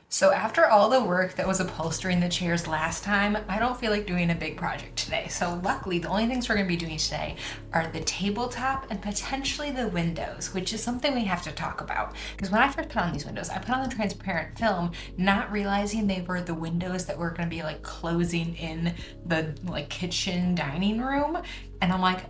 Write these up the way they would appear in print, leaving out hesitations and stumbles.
So after all the work that was upholstering the chairs last time, I don't feel like doing a big project today. So luckily, the only things we're gonna be doing today are the tabletop and potentially the windows, which is something we have to talk about. Because when I first put on these windows, I put on the transparent film, not realizing they were the windows that were gonna be like closing in the like kitchen dining room. And I'm like,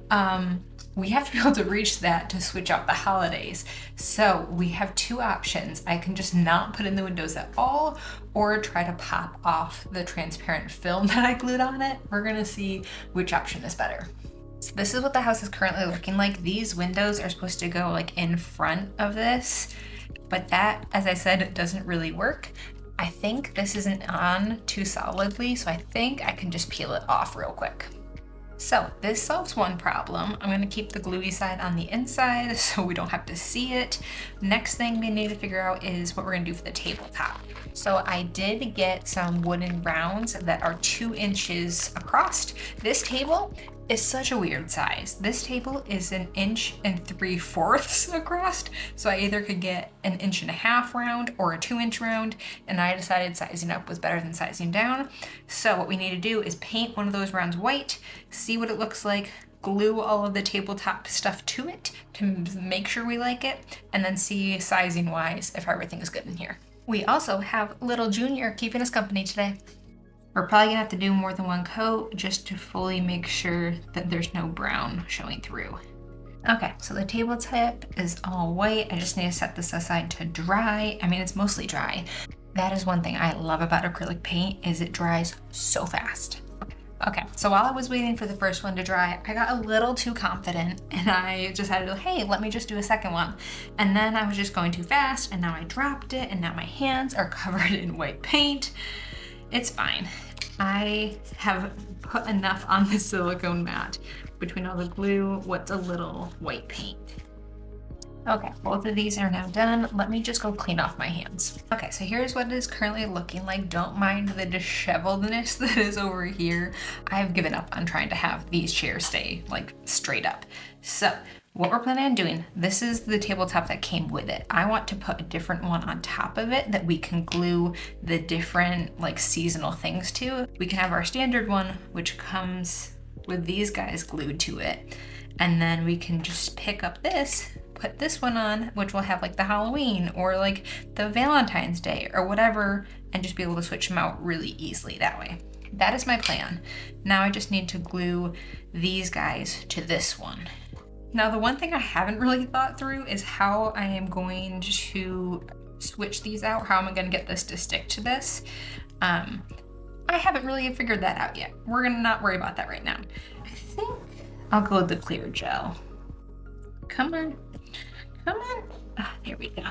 we have to be able to reach that to switch out the holidays. So we have two options. I can just not put in the windows at all, or try to pop off the transparent film that I glued on it. We're gonna see which option is better. So this is what the house is currently looking like. These windows are supposed to go like in front of this, but that, as I said, it doesn't really work. I think this isn't on too solidly, so I think I can just peel it off real quick. So this solves one problem. I'm gonna keep the gluey side on the inside so we don't have to see it. Next thing we need to figure out is what we're gonna do for the tabletop. So I did get some wooden rounds that are 2 inches across. This table is such a weird size. This table is 1 3/4 inches across. So I either could get 1.5 inch round or a 2-inch round, and I decided sizing up was better than sizing down. So what we need to do is paint one of those rounds white, see what it looks like, glue all of the tabletop stuff to it to make sure we like it, and then see sizing wise if everything is good in here. We also have little Junior keeping us company today. We're probably gonna have to do more than one coat just to fully make sure that there's no brown showing through. Okay, so the tabletop is all white. I just need to set this aside to dry. I mean, it's mostly dry. That is one thing I love about acrylic paint, is it dries so fast. Okay, so while I was waiting for the first one to dry, I got a little too confident and I decided, hey, let me just do a second one. And then I was just going too fast and now I dropped it and now my hands are covered in white paint. It's fine. I have put enough on the silicone mat between all the glue, what's a little white paint. Okay, both of these are now done. Let me just go clean off my hands. Okay, so here's what it is currently looking like. Don't mind the disheveledness that is over here. I've given up on trying to have these chairs stay like straight up. So what we're planning on doing, this is the tabletop that came with it. I want to put a different one on top of it that we can glue the different like seasonal things to. We can have our standard one, which comes with these guys glued to it. And then we can just pick up this, put this one on, which will have like the Halloween or like the Valentine's Day or whatever, and just be able to switch them out really easily that way. That is my plan. Now I just need to glue these guys to this one. Now, the one thing I haven't really thought through is how I am going to switch these out. How am I gonna get this to stick to this? I haven't really figured that out yet. We're gonna not worry about that right now. I think I'll go with the clear gel. Come on, come on. Ah, there we go.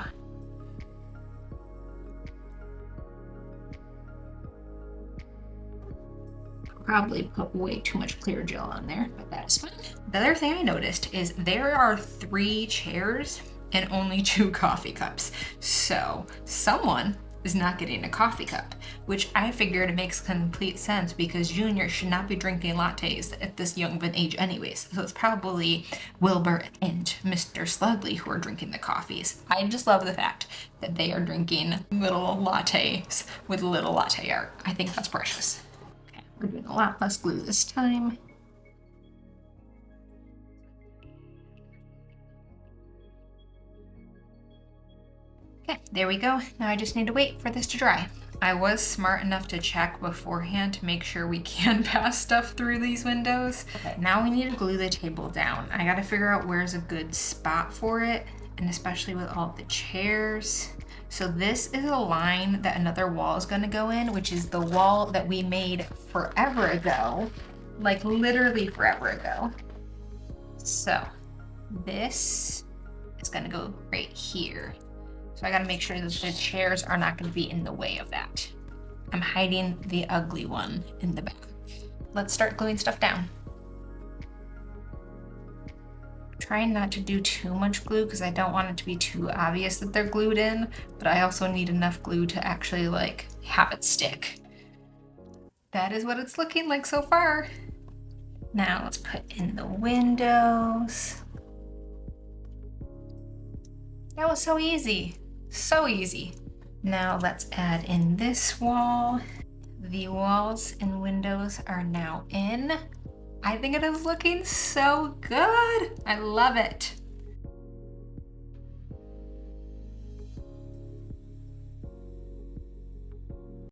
Probably put way too much clear gel on there, but that is fine. The other thing I noticed is there are 3 chairs and only 2 coffee cups. So someone is not getting a coffee cup, which I figured makes complete sense because Junior should not be drinking lattes at this young of an age anyways. So it's probably Wilbur and Mr. Sludley who are drinking the coffees. I just love the fact that they are drinking little lattes with little latte art. I think that's precious. We're doing a lot less glue this time. Okay, there we go. Now I just need to wait for this to dry. I was smart enough to check beforehand to make sure we can pass stuff through these windows. Okay, now we need to glue the table down. I gotta figure out where's a good spot for it, and especially with all the chairs. So this is a line that another wall is gonna go in, which is the wall that we made forever ago, like literally forever ago. So this is gonna go right here. So I gotta make sure that the chairs are not gonna be in the way of that. I'm hiding the ugly one in the back. Let's start gluing stuff down. Trying not to do too much glue because I don't want it to be too obvious that they're glued in, but I also need enough glue to actually like have it stick. That is what it's looking like so far. Now let's put in the windows. That was so easy, so easy. Now let's add in this wall. The walls and windows are now in. I think it is looking so good. I love it.